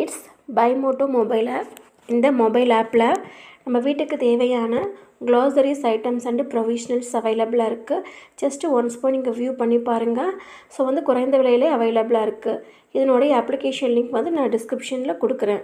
It's பைமோட்டோ mobile app. இந்த mobile ஆப்பில் நம்ம வீட்டுக்கு தேவையான க்ளாசரிஸ் ஐட்டம்ஸ் அண்டு ப்ரொவிஷனல்ஸ் அவைலபிளாக இருக்குது. ஜஸ்ட்டு ஒன்ஸ் போய் நீங்கள் வியூ பண்ணி பாருங்கள். ஸோ வந்து குறைந்த விலையிலே அவைலபிளாக இருக்குது. இதனுடைய அப்ளிகேஷன் லிங்க் வந்து நான் டிஸ்கிரிப்ஷனில் கொடுக்குறேன்.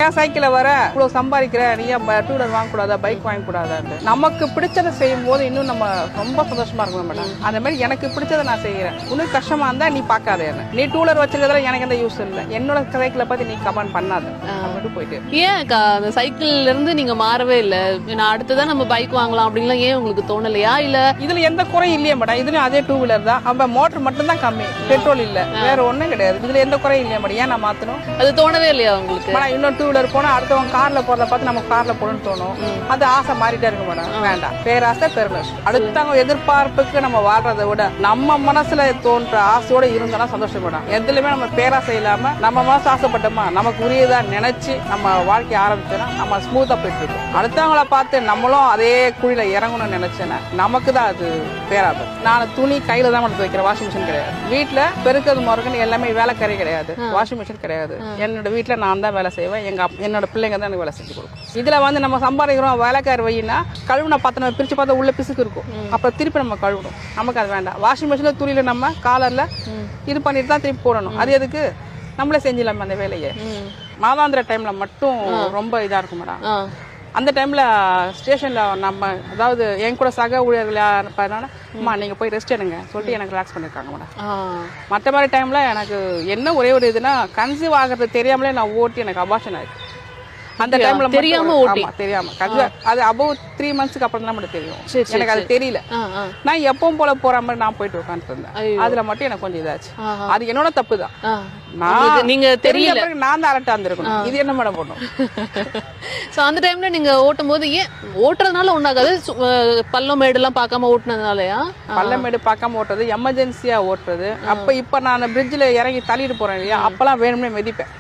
ஏன் சைக்கிளில் வர இவ்வளோ சம்பாதிக்கிற, நீ ஏன் டூ வீலர் வாங்கக்கூடாதா, பைக் வாங்கக்கூடாதான்ட்டு நமக்கு பிடிச்சதை செய்யும் போது இன்னும் நம்ம ரொம்ப சந்தோஷமா இருக்கணும் மேடம். அந்த மாதிரி எனக்கு பிடிச்சதை நான் செய்கிறேன். உனக்கு கஷ்டமா இருந்தா நீ பார்க்காத, என்ன நீ டூ வீலர் வச்சிருக்கிறதுல எனக்கு எந்த யூஸ் இல்லை, என்னோட சைக்கிளை பற்றி நீ கமெண்ட் பண்ணாத அப்படின்ட்டு போயிட்டு. ஏன் அந்த சைக்கிள்ல இருந்து நீங்க மாறவே இல்லை? நான் அடுத்ததான் நம்ம பைக் வாங்கலாம் அப்படின்லாம் ஏன் உங்களுக்கு தோணலையா? இல்ல இதுல எந்த குறையும் இல்லையே மேடம். இதுலயும் அதே டூ வீலர் தான், அப்ப மோட்டர் மட்டும் தான் கம்மி, பெட்ரோல் இல்ல, வேற ஒண்ணும் கிடையாது. இதுல எந்த குறையும் இல்லையா மேடம். ஏன் நான் மாத்தணும்? அது தோணவே இல்லையா உங்களுக்கு? மேடம் இன்னும் டூ வீலர் போனா அடுத்தவங்க கார்ல போறத பார்த்து நம்ம கார்ல போகணும்னு தோணும். அது ஆசை மாறிட்டே இருக்கு மேடம். வேண்டாம், பேராசை பெருநஷ்டம். அடுத்தவங்க எதிர்பார்ப்புக்கு நம்ம வாழ்றதை விட நம்ம மனசுல தோன்ற ஆசையோட இருந்தோம்னா சந்தோஷம் மேடம். எதுலையுமே நம்ம பேராசை இல்லாம நம்ம மனசு ஆசைப்பட்டோமா, நமக்கு உரியதா நினைச்சு நம்ம வாழ்க்கை ஆரம்பிச்சோன்னா நம்ம ஸ்மூத்தா போயிட்டு இருக்கோம். அடுத்தவங்கள பார்த்து நம்மளும் அதே குழியில இறங்கணும்னு நினைச்சேன்னா நமக்கு தான் அது பேராபத்து. நான் துணி கையில தான் எடுத்து வைக்கிறேன், வாஷிங் மிஷின் கிடையாது. வீட்டுல பெருக்கிறது முறைக்குன்னு எல்லாமே வேலைக்காரி கிடையாது, வாஷிங் மிஷின் கிடையாது. என்னோட வீட்டுல நான் தான் வேலை செய்வேன், என்னோட பிள்ளைங்க தான் எனக்கு வேலை செஞ்சு கொடுக்கும். இதுல வந்து நம்ம சம்பாதிக்கிறோம் வேலைக்காரி வையினா கழுவுனா பார்த்து நம்ம பிரிச்சு பார்த்தா உள்ள பிசுக்கு இருக்கும், அப்புறம் திருப்பி நம்ம கழுவணும். நமக்கு அது வேண்டாம். வாஷிங் மிஷின்ல துணியில நம்ம காலர்ல இது பண்ணிட்டு தான் திருப்பி போடணும். அது எதுக்கு? நம்மளே செஞ்சிடலாமே அந்த வேலையை. மாதாந்திர டைம்ல மட்டும் ரொம்ப இதா இருக்கும் மேடம். அந்த டைம்ல ஸ்டேஷன்ல நம்ம அதாவது என் கூட சக ஊழியர்கள் இருப்பாங்க, அம்மா நீங்க போய் ரெஸ்ட் எடுங்க சொல்லிட்டு எனக்கு ரிலாக்ஸ் பண்ணிருக்காங்க மேடம். மற்ற மாதிரி டைம்ல எனக்கு என்ன ஒரே ஒரு இதுனா கன்சீவ் ஆகிறது தெரியாமலே நான் ஓட்டி எனக்கு அபார்ஷன் ஆயிடுச்சு. அந்த டைம்ல தெரியாம தெரியாம அது அபவ் 3 monthsக்கு அப்புறம் தான் மட்டும் தெரியும். எனக்கு அது தெரியல. நான் எப்பவும் போல போற மாதிரி நான் போயிட்டு உட்காந்துட்டு இருந்தேன். அதுல மட்டும் எனக்கு கொஞ்சம் இதாச்சு. அது என்னோட தப்பு தான். நீங்க தெரியல, நான் தான் அலர்ட்டா இருந்திருக்கணும். இது என்ன மேடம் பண்ணும்? சோ அந்த டைம்ல நீங்க ஓட்டும் போது ஏன் ஓட்டுறதுனால ஒண்ணாகாது, பள்ளமேடு எல்லாம் பார்க்காம ஓட்டுனதுனாலயா? பள்ளமேடு பார்க்காம ஓட்டுறது, எமர்ஜென்சியா ஓட்டுறது. அப்ப இப்ப நான் பிரிட்ஜ்ல இறங்கி தள்ளிட்டு போறேன் இல்லையா, அப்பெல்லாம் வேணும்னே மிதிப்பேன்.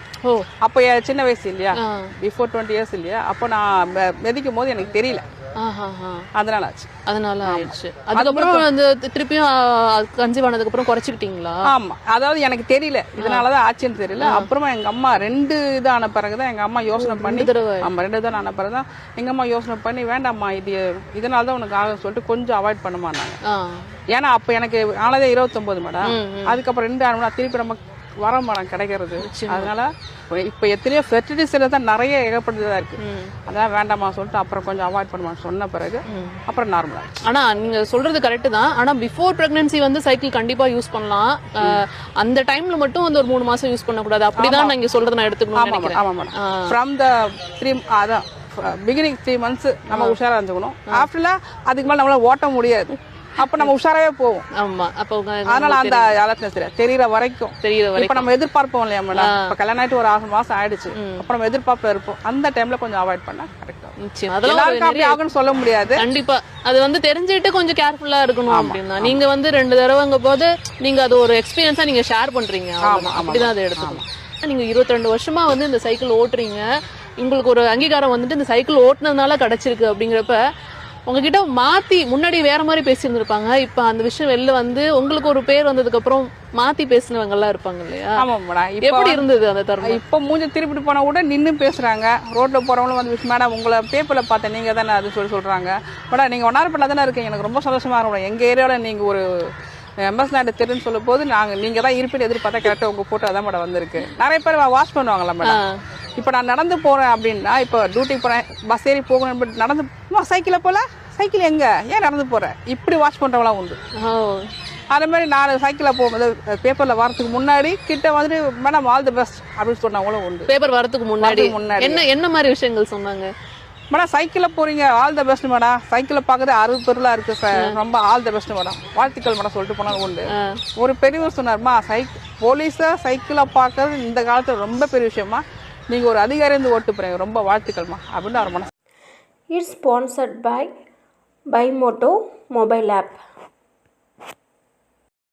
அப்ப சின்ன வயசு இல்லையா, பிஃபோர் 20 years இல்லையா, அப்ப நான் மிதிக்கும் போது எனக்கு தெரியல, அதனால ஆச்சு. அதனால ஆயிடுச்சு. அதுக்கப்புறம் வந்து திருப்பியும் கன்சீவ் ஆனதுக்கு அப்புறம் குறைச்சிக்கிட்டீங்களா? ஆமா, அதாவது எனக்கு தெரியல இதனாலதான் ஆச்சுன்னு தெரியல. அப்புறமா எங்க அம்மா 2 இதான பிறகுதான் எங்க அம்மா யோசனை பண்ணி, ஆமா 2 தான் ஆன பிறகுதான் எங்க அம்மா யோசனை பண்ணி வேண்டாம்மா இதனாலதான் உனக்கு ஆகும் சொல்லிட்டு கொஞ்சம் அவாய்ட் பண்ணுமான்னாங்க. ஏன்னா அப்ப எனக்கு ஆனதே 29 மேடம். அதுக்கப்புறம் 2 ஆனா திருப்பி நம்ம வர மரம் கிடைக்கிறது. அதனால இப்ப எத்தனையோ ஃபெர்டிலிட்டி சென்டர் தான் நிறைய ஏகப்பட்டதா இருக்கு. அதான் வேண்டாமா சொல்லிட்டு அப்புறம் கொஞ்சம் அவாய்ட் பண்ணுவான்னு சொன்ன பிறகு அப்புறம் நார்மலா. ஆனா நீங்க சொல்றது கரெக்ட் தான். ஆனா பிஃபோர் பிரெக்னன்சி வந்து சைக்கிள் கண்டிப்பா யூஸ் பண்ணலாம். அந்த டைம்ல மட்டும் வந்து ஒரு 3 மாசம் யூஸ் பண்ண கூடாது, அப்படிதான் நீங்க சொல்றது நான் எடுத்துக்கணும் நினைக்கிறேன். ஆமா மேடம். ஃப்ரம் த 3 அதான் பிகினிங் 3 months நம்ம உஷாரா இருந்துக்கணும். ஆஃப்டர்ல அதுக்கு மேல நம்மளால ஓட்ட முடியாது, அப்ப நம்ம உஷாராவே போவோம். ஆமா, அப்ப அதனால அந்த அலர்ட்னஸ் தெரியற வரைக்கும் இப்ப நம்ம எதிர்பார்ப்போம் இல்லையா மேடம். இப்ப கல்யாணம் ஆயிட்டு ஒரு 6 மாசம் ஆயிடுச்சு, அப்புறம் நம்ம எதிர்பார்ப்பு இருப்போம். அந்த டைம்ல கொஞ்சம் அவாய்ட் பண்ணா கரெக்டா. எல்லாருக்கும் அப்படி ஆகும்னு சொல்ல முடியாது. கண்டிப்பா அது வந்து தெரிஞ்சுட்டு கொஞ்சம் கேர்ஃபுல்லா இருக்கணும் அப்படின்னா. நீங்க வந்து 2 தடவைங்க போது நீங்க அது ஒரு எக்ஸ்பீரியன்ஸா நீங்க ஷேர் பண்றீங்க, அப்படிதான் அதை எடுத்துக்கணும். நீங்க 22 வருஷமா வந்து இந்த சைக்கிள் ஓட்டுறீங்க, உங்களுக்கு ஒரு அங்கீகாரம் வந்துட்டு இந்த சைக்கிள் ஓட்டுனதுனால கிடைச்சிருக்கு. அப்படிங்கிறப்ப உங்ககிட்ட மாத்தி முன்னாடி வேற மாதிரி பேசியிருந்திருப்பாங்க, இப்ப அந்த விஷயம் வெளில வந்து உங்களுக்கு ஒரு பேர் வந்ததுக்கு அப்புறம் மாத்தி பேசினவங்க எல்லாம் இருப்பாங்க இல்லையா? ஆமா மேடம். எப்படி இருந்தது அந்த தருணம்? இப்ப மூஞ்ச திருப்பிட்டு போனா கூட நின்னு பேசுறாங்க. ரோட்ல போறவங்களும் வந்து மேடம் உங்களை பேப்பர்ல பார்த்தேன் நீங்க தானே அது சொல்றாங்க. மேடம் நீங்க ஒன்னாரப்பட்டில தானே இருக்கீங்க, எனக்கு ரொம்ப சந்தோஷமா இருக்கும். எங்க ஏரியாவில நீங்க ஒரு எம்எஸ் நாடு தெருன்னு சொல்லும் போது நீங்க தான் இருப்பிட்டு எதிர்பார்த்தா கரெக்டா உங்க போட்டோ அதான் மேடம் வந்திருக்கு. நிறைய பேர் வாஷ் பண்ணுவாங்களா மேடம். இப்ப நான் நடந்து போறேன் அப்படின்னா, இப்ப டியூட்டிக்கு போறேன், பஸ் ஏறி போகணும், நடந்து சைக்கிள போல சைக்கிள் எங்க ஏன் நடந்து போறேன் இப்படி வாஷ் பண்றவங்களாம் உண்டு. அதே மாதிரி நான் சைக்கிளில் போகும்போது பேப்பர்ல வரதுக்கு முன்னாடி கிட்ட வந்து மேடம் ஆல் தி பெஸ்ட் அப்படின்னு சொன்னவங்களும் உண்டு. பேப்பர் வரதுக்கு முன்னாடி என்ன மாதிரி விஷயங்கள் சொன்னாங்க? மேடம் சைக்கிளில் போறீங்க ஆல் த பெஸ்ட் மேடம், சைக்கிளை பார்க்கறது 60 பேர்லாம் இருக்கு சார், ரொம்ப ஆல் த பெஸ்ட் மேடம், வாழ்த்துக்கள் மேடம் சொல்லிட்டு போனாலும் உண்டு. ஒரு பெரியவர் சொன்னார்மா, போலீஸை சைக்கிளை பார்க்கறது இந்த காலத்துல ரொம்ப பெரிய விஷயமா, நீங்க ஒரு அதிகாரி வந்து ஓட்டு போறீங்க, ரொம்ப வாழ்த்துக்கள்மா அப்படின்னு அவர் மனசு. இட்ஸ் ஸ்பான்சர்ட் பை பைமோட்டோ மொபைல் ஆப்.